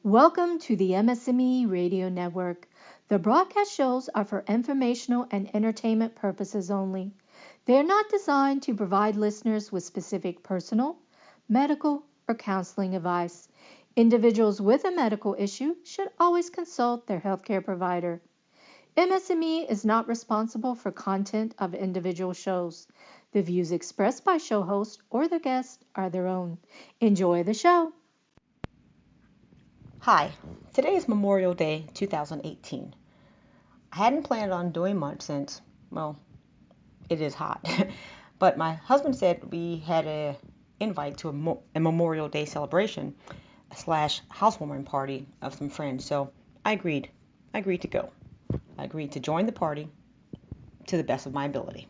Welcome to the MS&Me Radio Network. The broadcast shows are for informational and entertainment purposes only. They are not designed to provide listeners with specific personal, medical, or counseling advice. Individuals with a medical issue should always consult their healthcare provider. MS&Me is not responsible for content of individual shows. The views expressed by show host or the guest are their own. Enjoy the show. Hi, today is Memorial Day 2018. I hadn't planned on doing much since, well, it is hot. But my husband said we had an invite to a Memorial Day celebration / housewarming party of some friends. So I agreed. I agreed to go. I agreed to join the party to the best of my ability.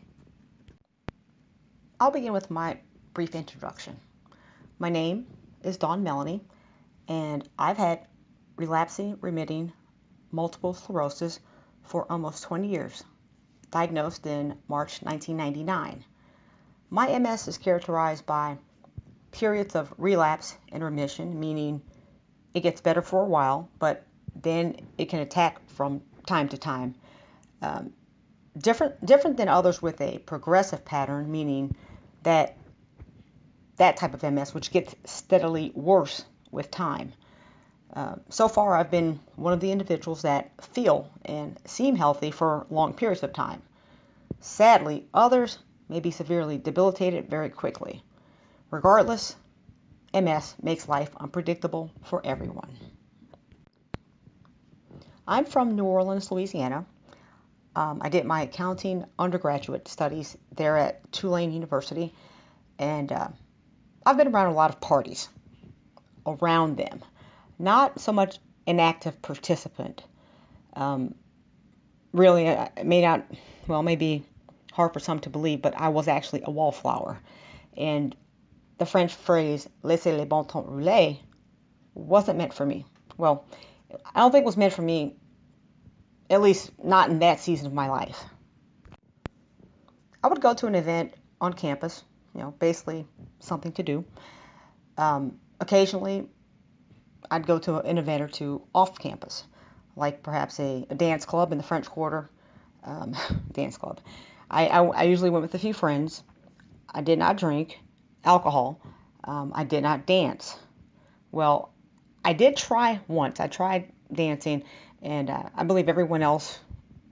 I'll begin with my brief introduction. My name is Dawn Melanie, and I've had relapsing remitting multiple sclerosis for almost 20 years, diagnosed in March 1999. My MS is characterized by periods of relapse and remission, meaning it gets better for a while, but then it can attack from time to time. Different than others with a progressive pattern, meaning that type of MS, which gets steadily worse with time. So far, I've been one of the individuals that feel and seem healthy for long periods of time. Sadly, others may be severely debilitated very quickly. Regardless, MS makes life unpredictable for everyone. I'm from New Orleans, Louisiana. I did my accounting undergraduate studies there at Tulane University, and I've been around a lot of parties around them. Not so much an active participant. Really, it may be hard for some to believe, but I was actually a wallflower. And the French phrase, laissez les bon temps rouler, wasn't meant for me. Well, I don't think it was meant for me, at least not in that season of my life. I would go to an event on campus, basically something to do. Occasionally, I'd go to an event or two off campus, like perhaps a dance club in the French Quarter. Dance club. I usually went with a few friends. I did not drink alcohol. I did not dance. Well, I did try once. I tried dancing, and I believe everyone else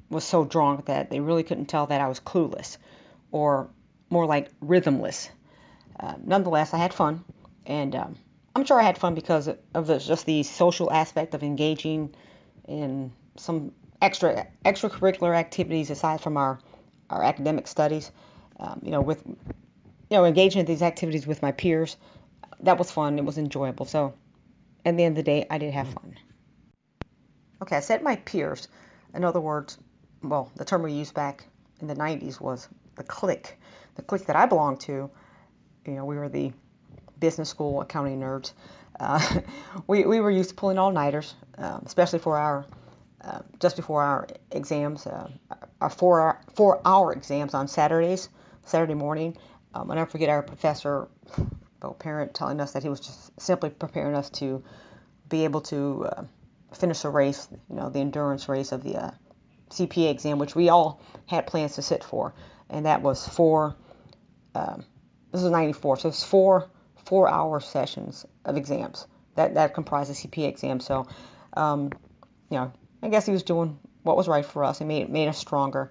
was so drunk that they really couldn't tell that I was clueless, or more like rhythmless. Nonetheless, I had fun, and I'm sure I had fun because of just the social aspect of engaging in some extracurricular activities aside from our academic studies. With engaging in these activities with my peers, that was fun. It was enjoyable. So at the end of the day, I did have fun. Okay, I said my peers. In other words, well, the term we used back in the 90s was the clique. The clique that I belonged to, we were the business school accounting nerds. We were used to pulling all-nighters, especially for our just before our exams, our 4-hour exams on Saturday morning. I'll never forget our professor, parent, telling us that he was just simply preparing us to be able to finish the race, the endurance race of the CPA exam, which we all had plans to sit for, and that was this was 94, so it's 4-hour sessions of exams that comprise the CPA exam. So, I guess he was doing what was right for us and made us stronger.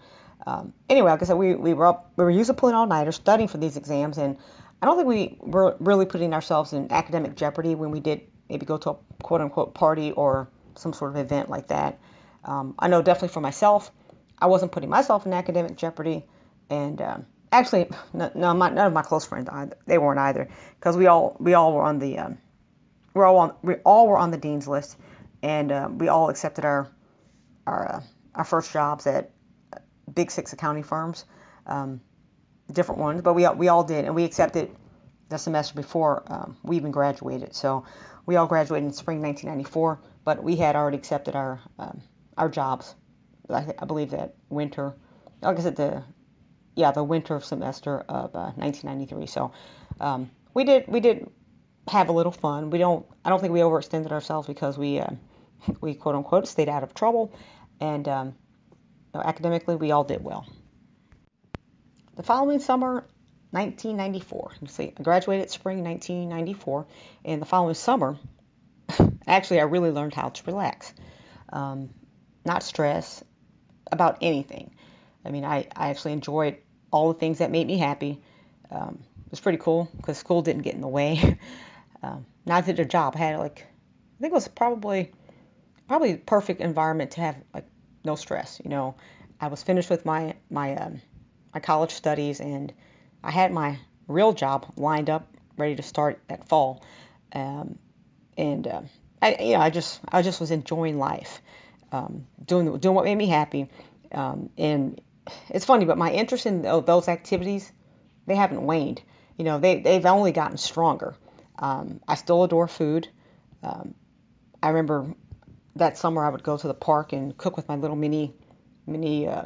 Anyway, like I said, we were used to pulling all-nighters, studying for these exams, and I don't think we were really putting ourselves in academic jeopardy when we did maybe go to a quote-unquote party or some sort of event like that. I know definitely for myself, I wasn't putting myself in academic jeopardy, and actually, none of my close friends either. They weren't either, because we all were on the we all were on the dean's list, and we all accepted our first jobs at big six accounting firms, different ones, but we all did, and we accepted the semester before we even graduated. So we all graduated in spring 1994, but we had already accepted our jobs. I believe that winter, like I said, the winter semester of 1993. So we did have a little fun. I don't think we overextended ourselves because we quote unquote stayed out of trouble, and academically we all did well. The following summer, 1994. You see, I graduated spring 1994, and the following summer, actually, I really learned how to relax, um, not stress about anything. I mean, I actually enjoyed all the things that made me happy. It was pretty cool because school didn't get in the way. Neither did a job. I had like, I think it was probably the perfect environment to have like no stress. I was finished with my college studies, and I had my real job lined up, ready to start that fall. Um, and I just was enjoying life, doing what made me happy. And it's funny, but my interest in those activities, they haven't waned. They've only gotten stronger. I still adore food. Um, I remember that summer I would go to the park and cook with my little mini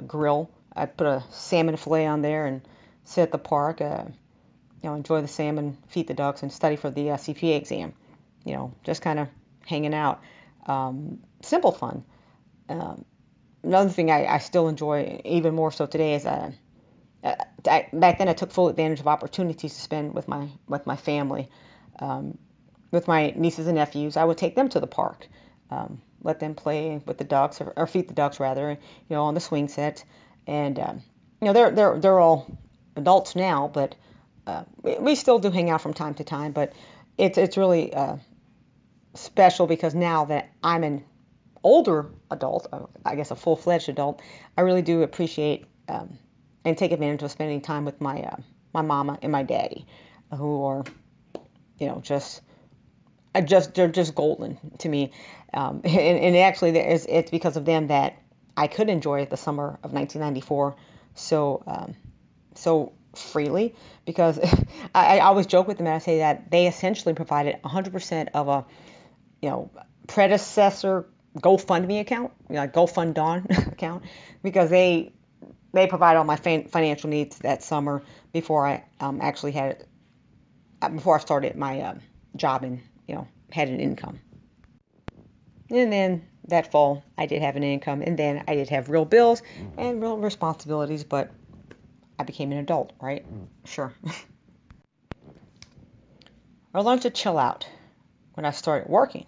grill. I'd put a salmon fillet on there and sit at the park, enjoy the salmon, feed the ducks, and study for the CPA exam. Just kind of hanging out. Simple fun. Um, Another thing I still enjoy even more so today is back then I took full advantage of opportunities to spend with my family, um, with my nieces and nephews. I would take them to the park, let them play with the ducks or feed the ducks rather, on the swing set, and they're all adults now, but we still do hang out from time to time. But it's really special because now that I'm an older adult, I guess a full-fledged adult, I really do appreciate and take advantage of spending time with my mama and my daddy, who are just they're just golden to me, and actually it's because of them that I could enjoy the summer of 1994 so freely because I always joke with them and I say that they essentially provided 100% of a predecessor GoFundMe account, like GoFundDon account, because they provide all my financial needs that summer before I actually had before I started my job and had an income. And then that fall I did have an income, and then I did have real bills and real responsibilities, but I became an adult, right? Sure. I learned to chill out when I started working,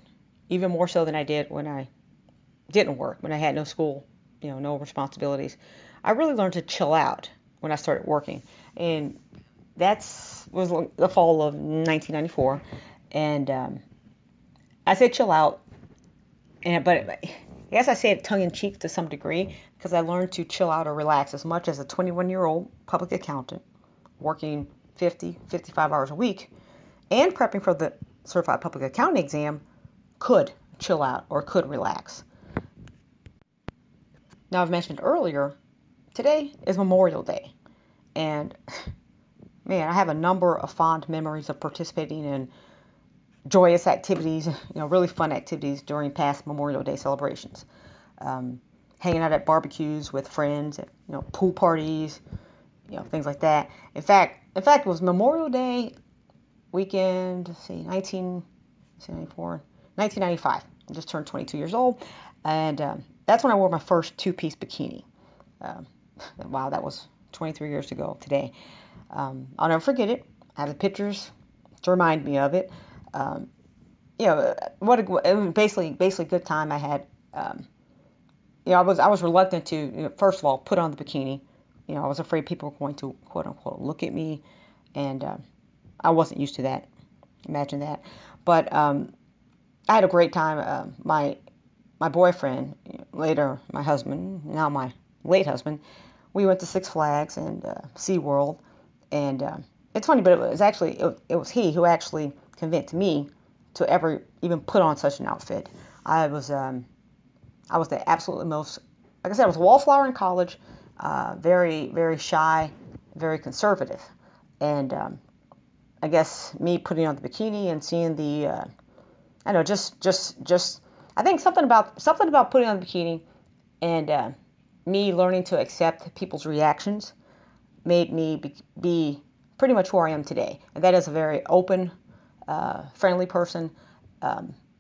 even more so than I did when I didn't work, when I had no school, no responsibilities. I really learned to chill out when I started working, and was the fall of 1994. And I say chill out, but I guess I say it tongue in cheek to some degree because I learned to chill out or relax as much as a 21-year-old public accountant working 50, 55 hours a week and prepping for the certified public accounting exam could chill out or could relax. Now, I've mentioned earlier, today is Memorial Day, and man, I have a number of fond memories of participating in joyous activities, really fun activities during past Memorial Day celebrations. Hanging out at barbecues with friends, pool parties, things like that. In fact, it was Memorial Day weekend, let's see, 1994, 1995. I just turned 22 years old, and that's when I wore my first two-piece bikini. Um, wow, that was 23 years ago today. I'll never forget it. I have the pictures to remind me of it. Um, it was basically a good time I had. I was reluctant to, first of all, put on the bikini. I was afraid people were going to quote unquote look at me, and I wasn't used to that. Imagine that. But I had a great time. My boyfriend, later my husband, now my late husband, we went to Six Flags and SeaWorld, and it's funny, but it was he who actually convinced me to ever even put on such an outfit. I was the absolutely most, like I said, I was a wallflower in college, very very shy, very conservative, and I guess me putting on the bikini and seeing the I don't know, just I think something about putting on the bikini and me learning to accept people's reactions made me be pretty much who I am today. And that is a very open, friendly person.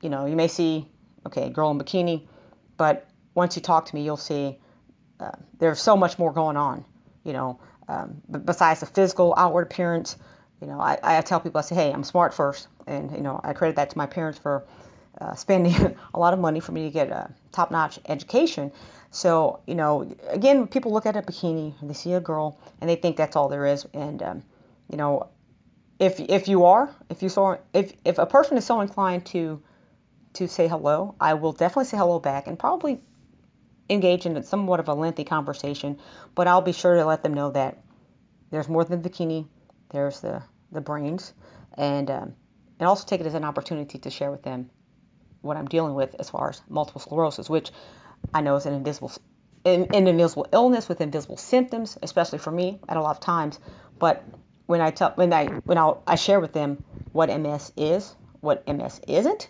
You may see, okay, girl in bikini, but once you talk to me, you'll see there's so much more going on, you know, besides the physical outward appearance. I tell people, I say, hey, I'm smart first. And, I credit that to my parents for spending a lot of money for me to get a top-notch education. So, again, people look at a bikini and they see a girl and they think that's all there is. And, you know, if a person is so inclined to say hello, I will definitely say hello back and probably engage in somewhat of a lengthy conversation, but I'll be sure to let them know that there's more than the bikini. There's the brains, and also take it as an opportunity to share with them what I'm dealing with as far as multiple sclerosis, which I know is an invisible illness with invisible symptoms, especially for me at a lot of times. But when I share with them what MS is, what MS isn't,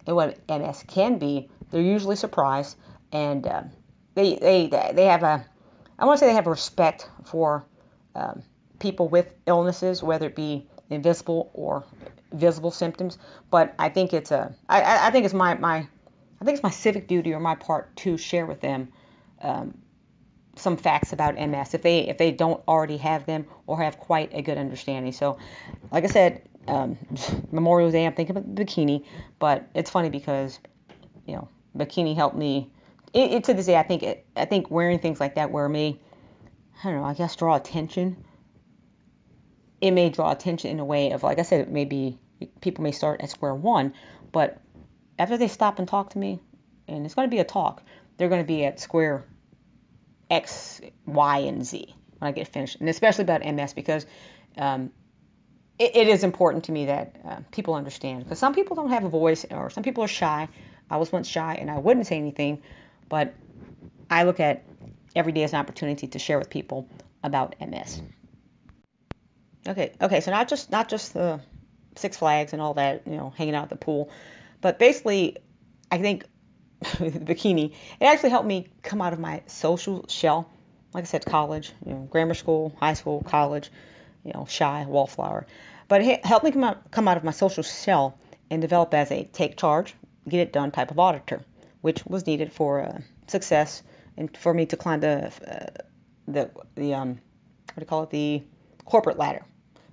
and what MS can be, they're usually surprised, and they have I want to say they have a respect for people with illnesses, whether it be invisible or visible symptoms. But I think I think it's my civic duty or my part to share with them some facts about MS if they don't already have them or have quite a good understanding. So, like I said, Memorial Day, I'm thinking about the bikini, but it's funny because bikini helped me. To this day, I think wearing things like that may, I don't know, I guess draw attention. It may draw attention in a way of, like I said, maybe people may start at square one, but after they stop and talk to me, and it's going to be a talk, they're going to be at square X, Y, and Z when I get finished, and especially about MS because it is important to me that people understand, because some people don't have a voice or some people are shy. I was once shy and I wouldn't say anything, but I look at every day as an opportunity to share with people about MS. Okay, so not just the Six Flags and all that, hanging out at the pool, but basically, I think the bikini, it actually helped me come out of my social shell. Like I said, college, grammar school, high school, college, shy, wallflower. But it helped me come out of my social shell and develop as a take charge, get it done type of auditor, which was needed for success and for me to climb the what do you call it, the corporate ladder.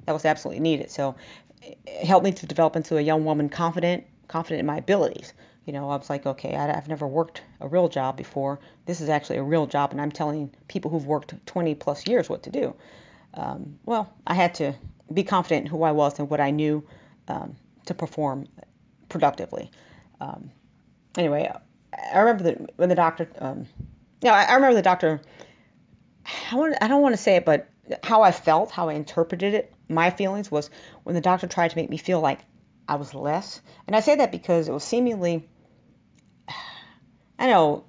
That was absolutely needed. So it helped me to develop into a young woman confident in my abilities. I was like, okay, I've never worked a real job before. This is actually a real job, and I'm telling people who've worked 20 plus years what to do. Well, I had to be confident in who I was and what I knew to perform productively. Anyway, I remember that when the doctor, I remember the doctor, I don't want to say it, but how I felt, how I interpreted it, my feelings was when the doctor tried to make me feel like I was less. And I say that because it was seemingly, I don't know,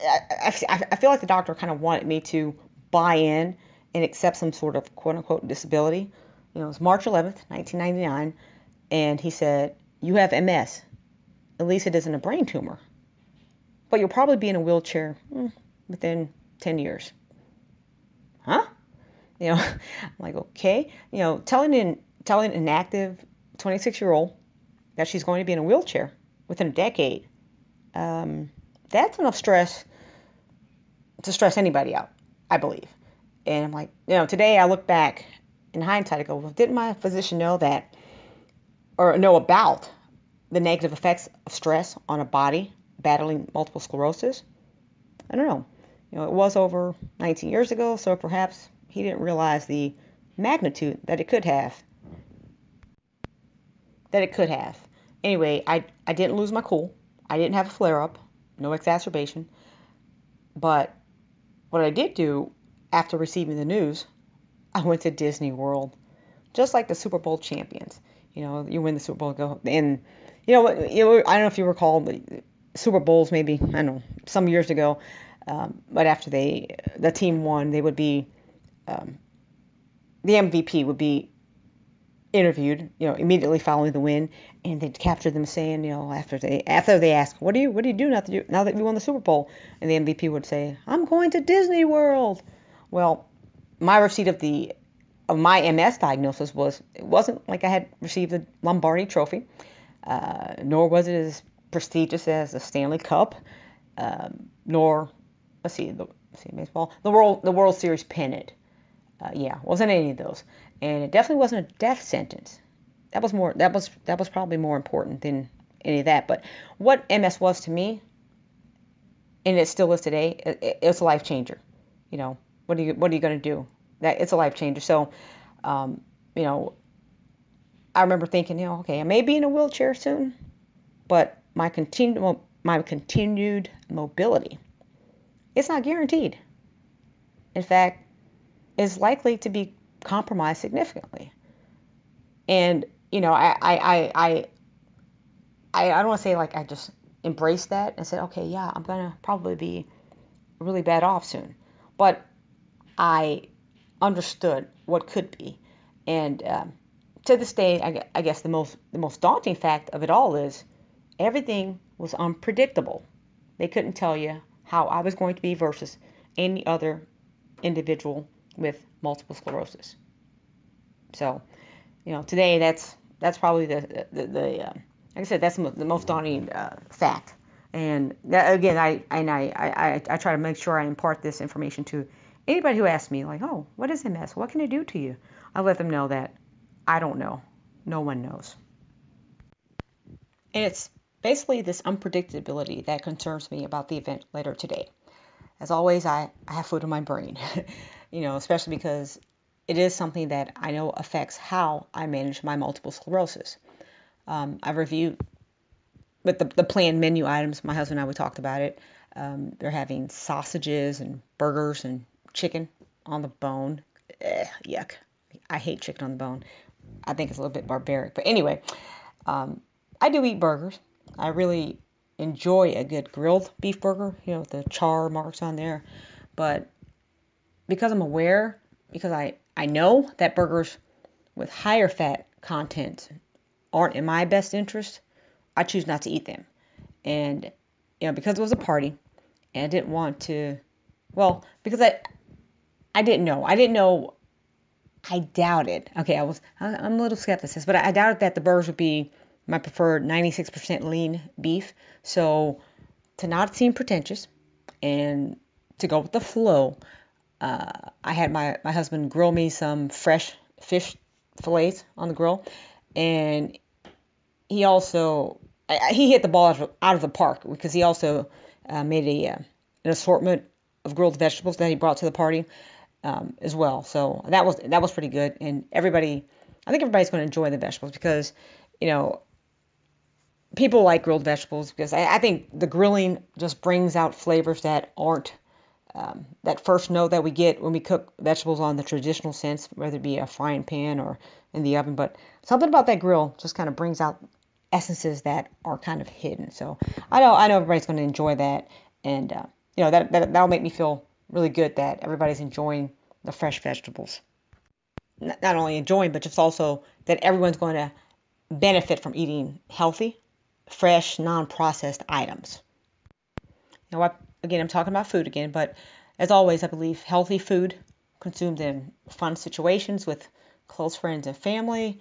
I feel like the doctor kind of wanted me to buy in and accept some sort of quote-unquote disability. It was March 11th, 1999, and he said, you have MS. At least it isn't a brain tumor. But you'll probably be in a wheelchair within 10 years. Huh? I'm like, okay. Telling an active 26-year-old that she's going to be in a wheelchair within a decade, that's enough stress to stress anybody out, I believe. And I'm like, today I look back in hindsight, I go, well, didn't my physician know that or know about the negative effects of stress on a body battling multiple sclerosis? I don't know. It was over 19 years ago, so perhaps he didn't realize the magnitude that it could have. Anyway, I didn't lose my cool. I didn't have a flare-up, no exacerbation. But what I did do after receiving the news, I went to Disney World, just like the Super Bowl champions. You win the Super Bowl, go and I don't know if you recall the Super Bowls, maybe I don't know some years ago, but after the team won, they would be the MVP would be interviewed, immediately following the win, and they'd capture them saying, after they ask, what do you do now that you won the Super Bowl, and the MVP would say, I'm going to Disney World. Well, my receipt of the of my MS diagnosis was it wasn't like I had received a Lombardi trophy, nor was it as prestigious as the Stanley Cup, nor let's see baseball the World Series pennant. Yeah, wasn't any of those, and it definitely wasn't a death sentence. That was probably more important than any of that. But what MS was to me, and it still is today, it's a life changer. You know, what are you going to do? That it's a life changer. So, um, you know, I remember thinking, okay, I may be in a wheelchair soon, but my continued mobility, it's not guaranteed. In fact, it's likely to be compromised significantly. And I don't want to say like I just embraced that and said, okay, yeah, I'm gonna probably be really bad off soon, but I understood what could be, and to this day, I guess the most daunting fact of it all is everything was unpredictable. They couldn't tell you how I was going to be versus any other individual with multiple sclerosis. So, today that's probably like I said, that's the most daunting fact. And that, again, I try to make sure I impart this information to anybody who asks me, like, oh, what is MS? What can it do to you? I let them know that I don't know. No one knows. And it's basically this unpredictability that concerns me about the event later today. As always, I have food in my brain, especially because it is something that I know affects how I manage my multiple sclerosis. I've reviewed with the planned menu items. My husband and I, we talked about it. They're having sausages and burgers and chicken on the bone. Yuck. I hate chicken on the bone. I think it's a little bit barbaric. But anyway, I do eat burgers. I really enjoy a good grilled beef burger, with the char marks on there. But because I'm aware, because I know that burgers with higher fat content aren't in my best interest, I choose not to eat them. And, because it was a party and I didn't want to, well, because I didn't know. I didn't know. I doubted. Okay, I'm a little skeptic, but I doubted that the burgers would be my preferred 96% lean beef. So to not seem pretentious and to go with the flow, I had my husband grill me some fresh fish fillets on the grill, and he also he hit the ball out of the park because he also made an assortment of grilled vegetables that he brought to the party as well. So that was pretty good, and I think everybody's going to enjoy the vegetables because you know people like grilled vegetables because I think the grilling just brings out flavors that aren't that first note that we get when we cook vegetables on the traditional sense, whether it be a frying pan or in the oven. But something about that grill just kind of brings out essences that are kind of hidden. So I know everybody's going to enjoy that, and that'll make me feel really good that everybody's enjoying the fresh vegetables. Not only enjoying, but just also that everyone's going to benefit from eating healthy, fresh, non-processed items. Again, I'm talking about food again, but as always, I believe healthy food consumed in fun situations with close friends and family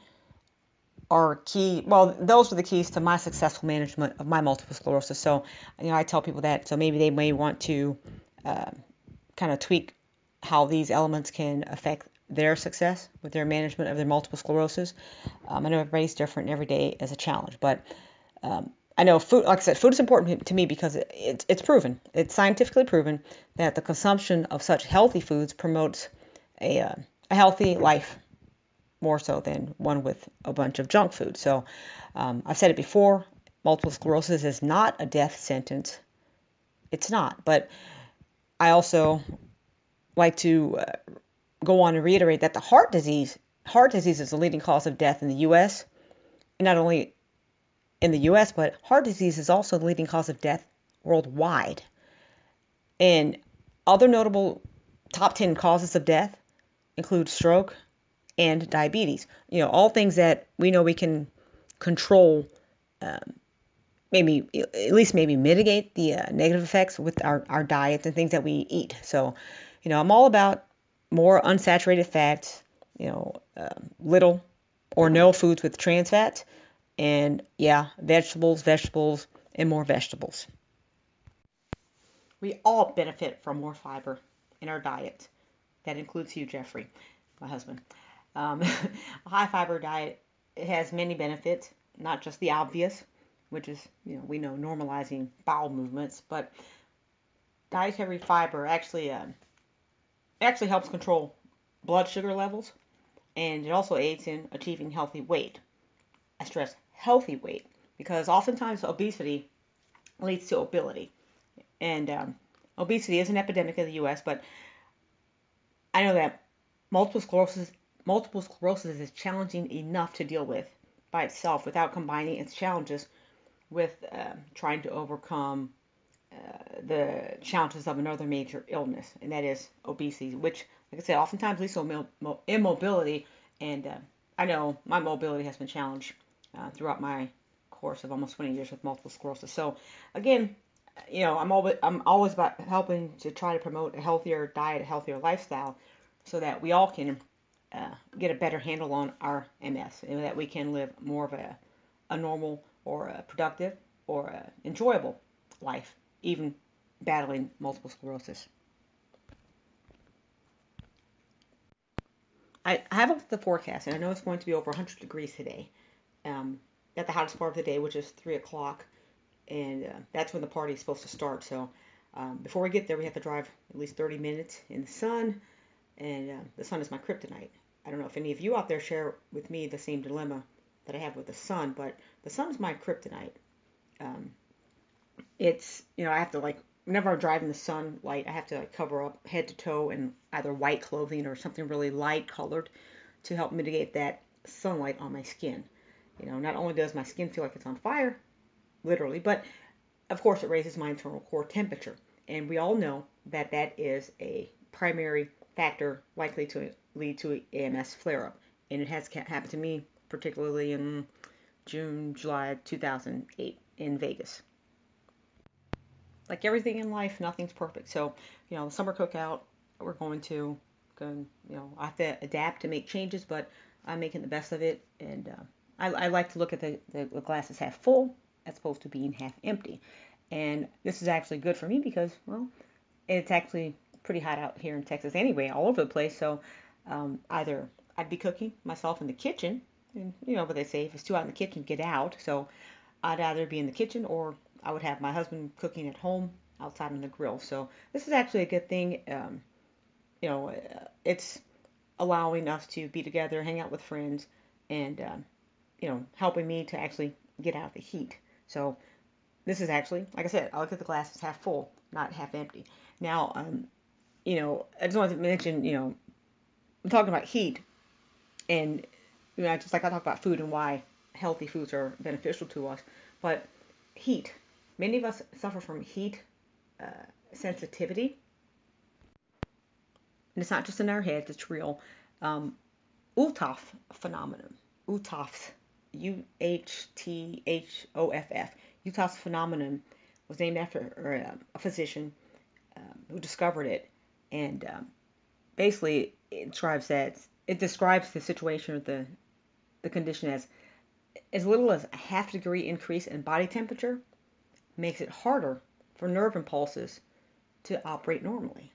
are key. Well, those are the keys to my successful management of my multiple sclerosis. So, I tell people that. So maybe they may want to kind of tweak how these elements can affect their success with their management of their multiple sclerosis. I know everybody's different, and every day is a challenge, but I know food, like I said, food is important to me because it's proven, it's scientifically proven that the consumption of such healthy foods promotes a healthy life more so than one with a bunch of junk food. So I've said it before, multiple sclerosis is not a death sentence. It's not. But I also like to go on and reiterate that the heart disease is the leading cause of death in the U.S. And not only in the U.S., but heart disease is also the leading cause of death worldwide. And other notable top 10 causes of death include stroke and diabetes. All things that we know we can control, maybe at least maybe mitigate the negative effects with our diets and things that we eat. So, I'm all about more unsaturated fats, little or no foods with trans fats, and yeah, vegetables, and more vegetables. We all benefit from more fiber in our diet. That includes you, Jeffrey, my husband. A high fiber diet, it has many benefits, not just the obvious, which is, we know normalizing bowel movements, but dietary fiber actually helps control blood sugar levels, and it also aids in achieving healthy weight. I stress healthy weight because oftentimes obesity leads to obesity, and obesity is an epidemic in the U.S. But I know that multiple sclerosis multiple sclerosis is challenging enough to deal with by itself without combining its challenges with trying to overcome the challenges of another major illness, and that is obesity, which, like I said, oftentimes leads to immobility. And I know my mobility has been challenged throughout my course of almost 20 years with multiple sclerosis. So, again, I'm always about helping to try to promote a healthier diet, a healthier lifestyle, so that we all can get a better handle on our MS, and that we can live more of a normal or a productive or a enjoyable life, even battling multiple sclerosis. I have looked at the forecast, and I know it's going to be over 100 degrees today. Um, at the hottest part of the day, which is 3 o'clock, and that's when the party is supposed to start. So before we get there, we have to drive at least 30 minutes in the sun, and the sun is my kryptonite. I don't know if any of you out there share with me the same dilemma that I have with the sun, but the sun is my kryptonite. Um, I have to, like, whenever I'm driving the sunlight, I have to, like, cover up head to toe in either white clothing or something really light colored to help mitigate that sunlight on my skin. Not only does my skin feel like it's on fire, literally, but of course it raises my internal core temperature. And we all know that that is a primary factor likely to lead to an AMS flare up. And it has happened to me, particularly in June, July 2008 in Vegas. Like everything in life, nothing's perfect. So, summer cookout, we're I have to adapt to make changes, but I'm making the best of it. And I like to look at the glass as half full as opposed to being half empty. And this is actually good for me because, well, it's actually pretty hot out here in Texas anyway, all over the place. So either I'd be cooking myself in the kitchen, and what they say, if it's too hot in the kitchen, get out. So I'd either be in the kitchen or I would have my husband cooking at home outside on the grill. So this is actually a good thing. It's allowing us to be together, hang out with friends, and helping me to actually get out of the heat. So this is actually, like I said, I look at the glass as half full, not half empty. Now, I just wanted to mention, I'm talking about heat, and just like I talk about food and why healthy foods are beneficial to us, but heat. Many of us suffer from heat uh, sensitivity, and it's not just in our heads; it's real. Um, Ulthoff phenomenon. Ulthoff's Uhthoff. Uthoff's phenomenon was named after a physician who discovered it, and basically it describes the situation or the condition as little as a half degree increase in body temperature makes it harder for nerve impulses to operate normally.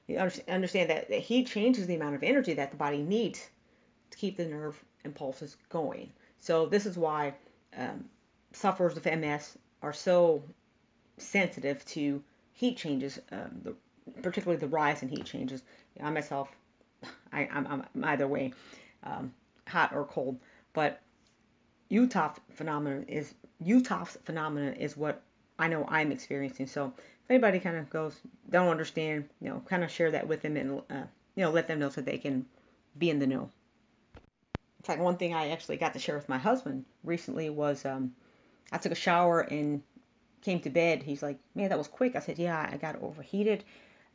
You understand that the heat changes the amount of energy that the body needs to keep the nerve impulses going. So this is why um, sufferers of MS are so sensitive to heat changes, particularly the rise in heat changes. I myself, I'm either way, um, hot or cold. But Uthoff's phenomenon is what I know I'm experiencing. So if anybody kind of don't understand, kind of share that with them, and let them know so they can be in the know. In fact, one thing I actually got to share with my husband recently was I took a shower and came to bed. He's like, "Man, that was quick." I said, "Yeah, I got overheated,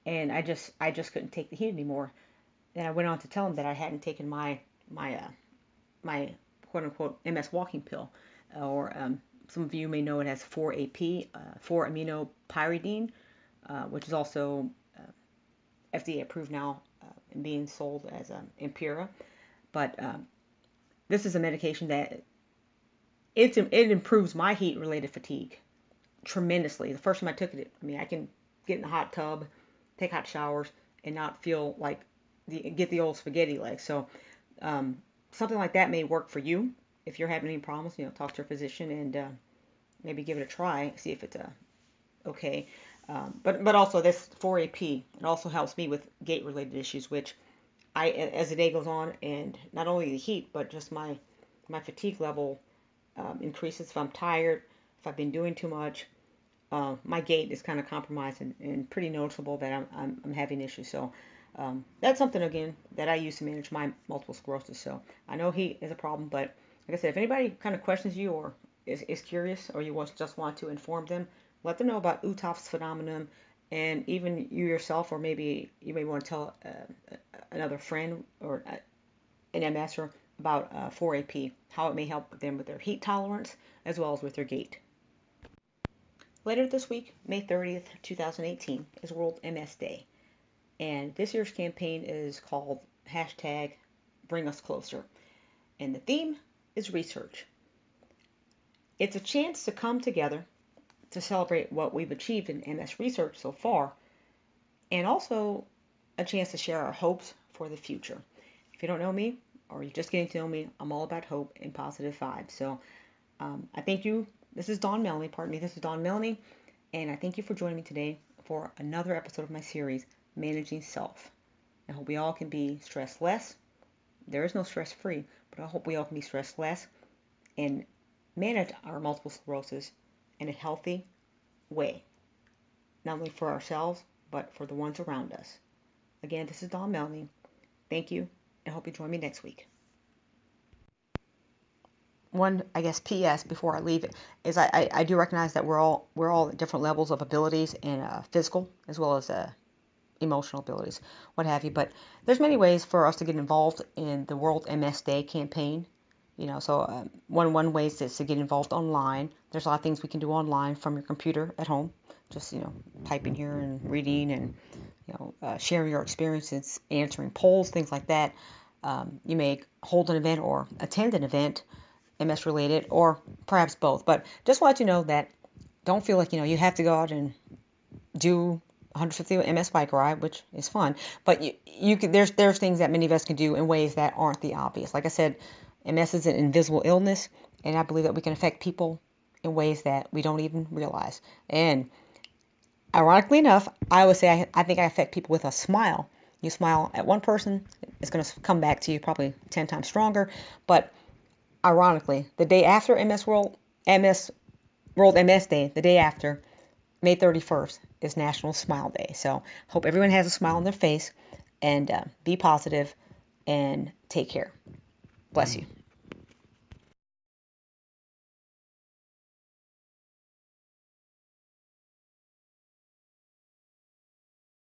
and I just couldn't take the heat anymore." And I went on to tell him that I hadn't taken my quote unquote MS walking pill, or some of you may know it as 4-AP, 4-aminopyridine, which is also FDA approved now and being sold as Impera. But this is a medication that it improves my heat-related fatigue tremendously. The first time I took it, I mean, I can get in the hot tub, take hot showers, and not feel like get the old spaghetti legs. So something like that may work for you. If you're having any problems, talk to your physician and maybe give it a try, see if it's okay. But also this 4-AP, it also helps me with gait-related issues, which as the day goes on, and not only the heat, but just my fatigue level increases. If I'm tired, if I've been doing too much, my gait is kind of compromised and pretty noticeable that I'm having issues. So that's something again that I use to manage my multiple sclerosis. So I know heat is a problem, but like I said, if anybody kind of questions you or is curious, or you just want to inform them, let them know about Uthoff's phenomenon, and even you yourself, or maybe you may want to tell another friend or an MSer about 4-AP, how it may help them with their heat tolerance as well as with their gait. Later this week, May 30th, 2018, is World MS Day. And this year's campaign is called #BringUsCloser. And the theme is research. It's a chance to come together to celebrate what we've achieved in MS research so far, and also a chance to share our hopes for the future. If you don't know me, or you're just getting to know me, I'm all about hope and positive vibes. So I thank you. This is Dawn Melanie, This is Dawn Melanie, and I thank you for joining me today for another episode of my series, Managing Self. I hope we all can be stressed less. There is no stress free, but I hope we all can be stressed less and manage our multiple sclerosis in a healthy way, not only for ourselves, but for the ones around us. Again, this is Dawn Melanie. Thank you, and I hope you join me next week. One, I guess, PS before I leave is I do recognize that we're all at different levels of abilities and physical as well as emotional abilities, what have you. But there's many ways for us to get involved in the World MS Day campaign. So one way is to get involved online. There's a lot of things we can do online from your computer at home. Just typing here and reading and sharing your experiences, answering polls, things like that. You may hold an event or attend an event, MS related, or perhaps both. But just want you to know that don't feel like you have to go out and do 150 MS bike ride, which is fun. But there's things that many of us can do in ways that aren't the obvious. Like I said, MS is an invisible illness, and I believe that we can affect people in ways that we don't even realize. And ironically enough, I always say I think I affect people with a smile. You smile at one person, it's going to come back to you probably 10 times stronger. But ironically, the day after World MS Day, the day after, May 31st, is National Smile Day. So hope everyone has a smile on their face, and be positive and take care. Bless you.